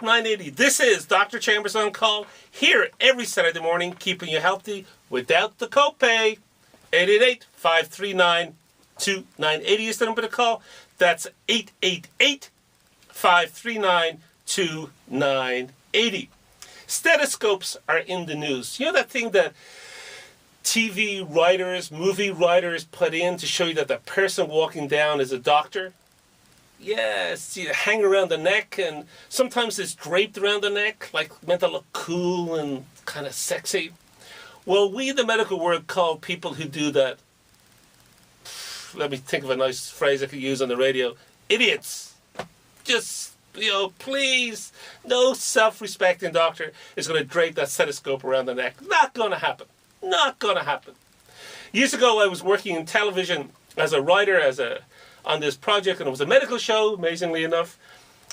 Talk 980. This is Dr. Chambers on call, here every Saturday morning, keeping you healthy without the copay. 888-539-2980 is the number to call. That's 888-539-2980. Stethoscopes are in the news. You know that thing that TV writers, movie writers put in to show you that the person walking down is a doctor? Yes, you hang around the neck, and sometimes it's draped around the neck, like meant to look cool and kind of sexy. Well, we in the medical world call people who do that, let me think of a nice phrase I could use on the radio, idiots. Just, please, no self-respecting doctor is going to drape that stethoscope around the neck. Not going to happen. Not going to happen. Years ago, I was working in television as a writer, on this project, and it was a medical show, amazingly enough,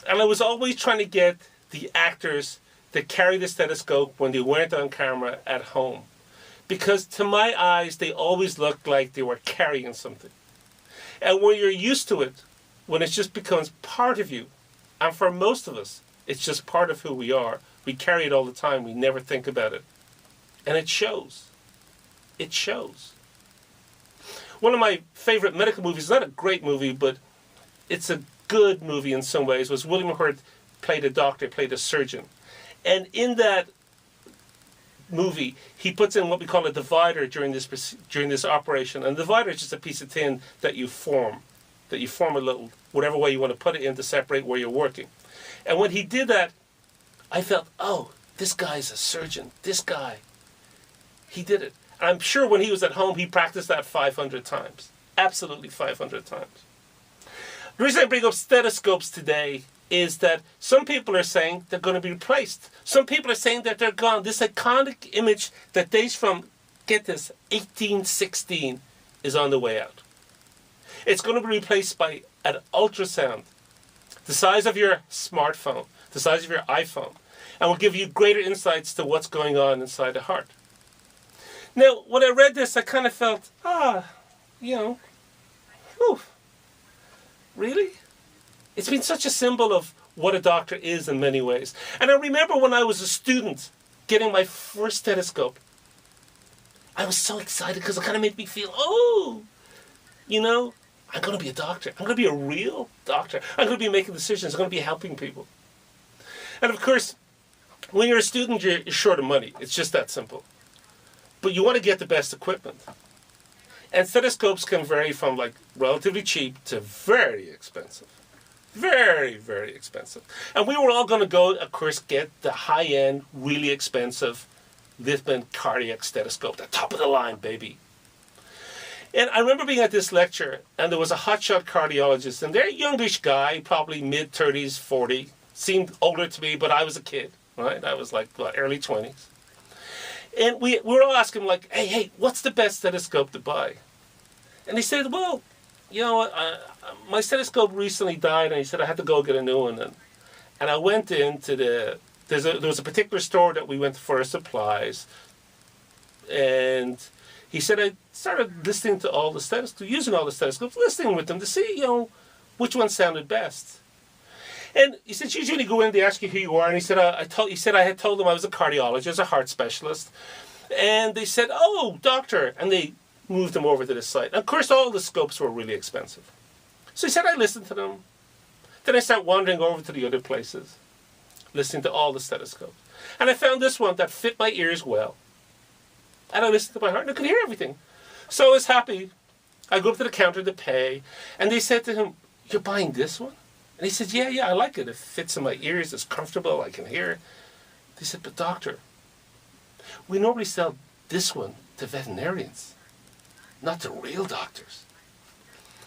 and I was always trying to get the actors to carry the stethoscope when they weren't on camera at home, because to my eyes they always looked like they were carrying something. And when you're used to it, when it just becomes part of you, and for most of us it's just part of who we are, we carry it all the time, we never think about it, and it shows. It shows. One of my favorite medical movies, not a great movie, but it's a good movie in some ways, was William Hurt played a doctor, played a surgeon. And in that movie, he puts in what we call a divider during this operation. And the divider is just a piece of tin that you form a little, whatever way you want to put it in to separate where you're working. And when he did that, I felt, oh, this guy's a surgeon. This guy, he did it. I'm sure when he was at home, he practiced that 500 times. Absolutely 500 times. The reason I bring up stethoscopes today is that some people are saying they're going to be replaced. Some people are saying that they're gone. This iconic image that dates from, get this, 1816 is on the way out. It's going to be replaced by an ultrasound, the size of your smartphone, the size of your iPhone, and will give you greater insights to what's going on inside the heart. Now, when I read this, I kind of felt, really? It's been such a symbol of what a doctor is in many ways. And I remember when I was a student getting my first stethoscope, I was so excited because it kind of made me feel, I'm going to be a doctor. I'm going to be a real doctor. I'm going to be making decisions. I'm going to be helping people. And of course, when you're a student, you're short of money. It's just that simple. But you want to get the best equipment. And stethoscopes can vary from like relatively cheap to very expensive. Very, very expensive. And we were all going to go, of course, get the high-end, really expensive Littman cardiac stethoscope, the top of the line, baby. And I remember being at this lecture, and there was a hotshot cardiologist, and they're a youngish guy, probably mid-30s, 40, seemed older to me, but I was a kid, right? I was like, early 20s. And we were all asking him, like, hey, what's the best stethoscope to buy? And he said, well, my stethoscope recently died, and he said I had to go get a new one. And I went into there was a particular store that we went to for supplies. And he said I started listening to all the stethoscopes, using all the stethoscopes, listening with them to see, which one sounded best. And he said, usually go in, they ask you who you are. And he said, I had told them I was a cardiologist, a heart specialist. And they said, oh, doctor. And they moved him over to the site. And of course, all the scopes were really expensive. So he said, I listened to them. Then I started wandering over to the other places, listening to all the stethoscopes. And I found this one that fit my ears well. And I listened to my heart, and I could hear everything. So I was happy. I go up to the counter to pay. And they said to him, you're buying this one? And he said, yeah, I like it. It fits in my ears. It's comfortable. I can hear. They said, but doctor, we normally sell this one to veterinarians, not to real doctors.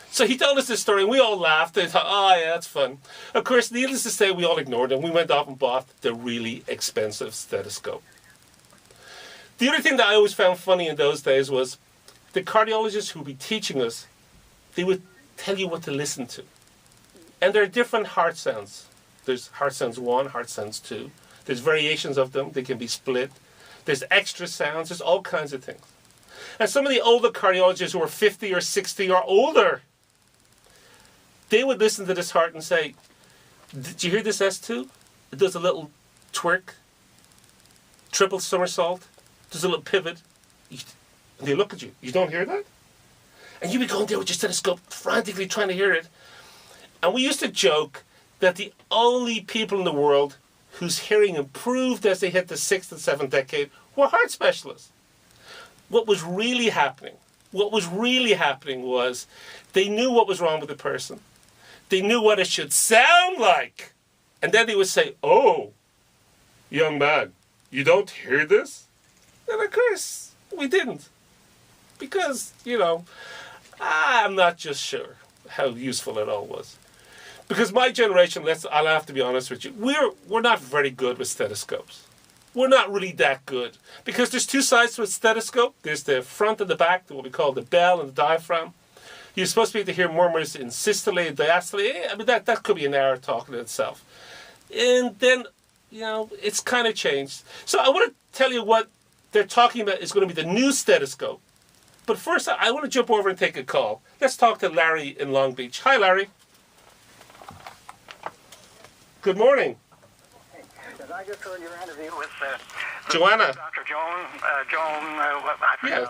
So he told us this story, and we all laughed. And thought, oh, yeah, that's fun. Of course, needless to say, we all ignored him. We went off and bought the really expensive stethoscope. The other thing that I always found funny in those days was the cardiologists who would be teaching us, they would tell you what to listen to. And there are different heart sounds. There's heart sounds 1, heart sounds 2. There's variations of them. They can be split. There's extra sounds. There's all kinds of things. And some of the older cardiologists who were 50 or 60 or older, they would listen to this heart and say, did you hear this S2? it does a little twerk, triple somersault, does a little pivot. And they look at you. You don't hear that? And you be going there with your stethoscope, frantically trying to hear it. And we used to joke that the only people in the world whose hearing improved as they hit the 6th and 7th decade were heart specialists. What was really happening was they knew what was wrong with the person. They knew what it should sound like. And then they would say, "Oh, young man, you don't hear this?" And of course, we didn't. Because, I'm not just sure how useful it all was. Because my generation, I'll have to be honest with you, we're not very good with stethoscopes. We're not really that good. Because there's two sides to a stethoscope. There's the front and the back, what we call the bell and the diaphragm. You're supposed to be able to hear murmurs in systole and diastole. I mean, that could be an hour talking in itself. And then, it's kind of changed. So I want to tell you what they're talking about is going to be the new stethoscope. But first, I want to jump over and take a call. Let's talk to Larry in Long Beach. Hi, Larry. Good morning. I just heard your interview with Joanna. Dr. Joan.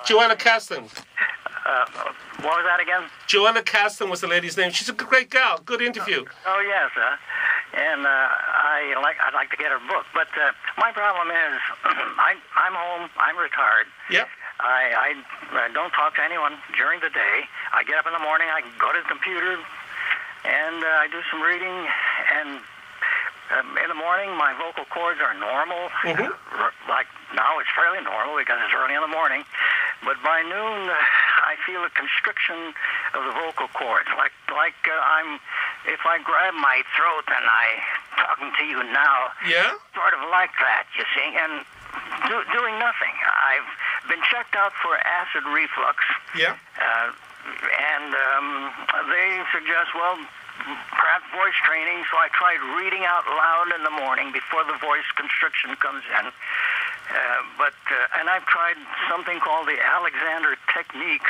Joanna Caston. What was that again? Joanna Caston was the lady's name. She's a great gal. Good interview. Oh yes, and I'd like to get her book. But my problem is, I'm home. I'm retired. Yep. I don't talk to anyone during the day. I get up in the morning. I go to the computer, and I do some reading. And in the morning, my vocal cords are normal. Mm-hmm. Like now, it's fairly normal because it's early in the morning. But by noon, I feel a constriction of the vocal cords, like if I grab my throat and talking to you now, Yeah. sort of like that, you see, and doing nothing. I've been checked out for acid reflux. Yeah. And they suggest, well, perhaps voice training, so I tried reading out loud in the morning before the voice constriction comes in. And I've tried something called the Alexander Technique,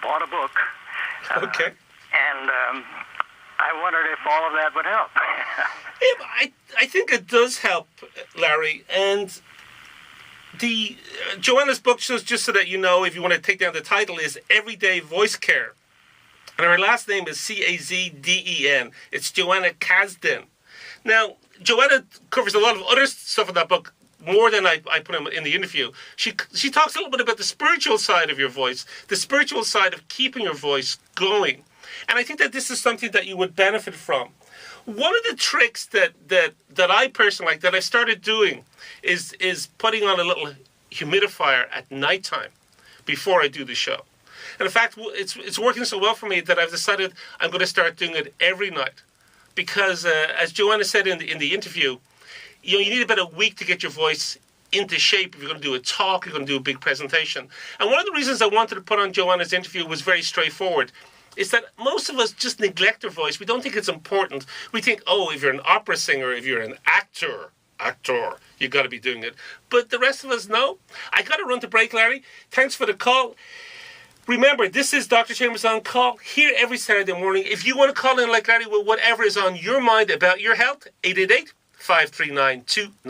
bought a book. Okay. And I wondered if all of that would help. Yeah, I think it does help, Larry. And the Joanna's book, just so that you know, if you want to take down the title, is Everyday Voice Care. And her last name is Cazden. It's Joanna Casden. Now, Joanna covers a lot of other stuff in that book, more than I put in the interview. She talks a little bit about the spiritual side of your voice, the spiritual side of keeping your voice going. And I think that this is something that you would benefit from. One of the tricks that I personally like, that I started doing, is putting on a little humidifier at nighttime before I do the show. And in fact, it's working so well for me that I've decided I'm going to start doing it every night. Because, as Joanna said in the interview, you need about a week to get your voice into shape if you're going to do a talk, you're going to do a big presentation. And one of the reasons I wanted to put on Joanna's interview was very straightforward. Is that most of us just neglect our voice. We don't think it's important. We think, oh, if you're an opera singer, if you're an actor, you got to be doing it. But the rest of us, no. I got to run to break, Larry. Thanks for the call. Remember, this is Dr. Chambers on Call, here every Saturday morning. If you want to call in like Larry with whatever is on your mind about your health, 888-539-2.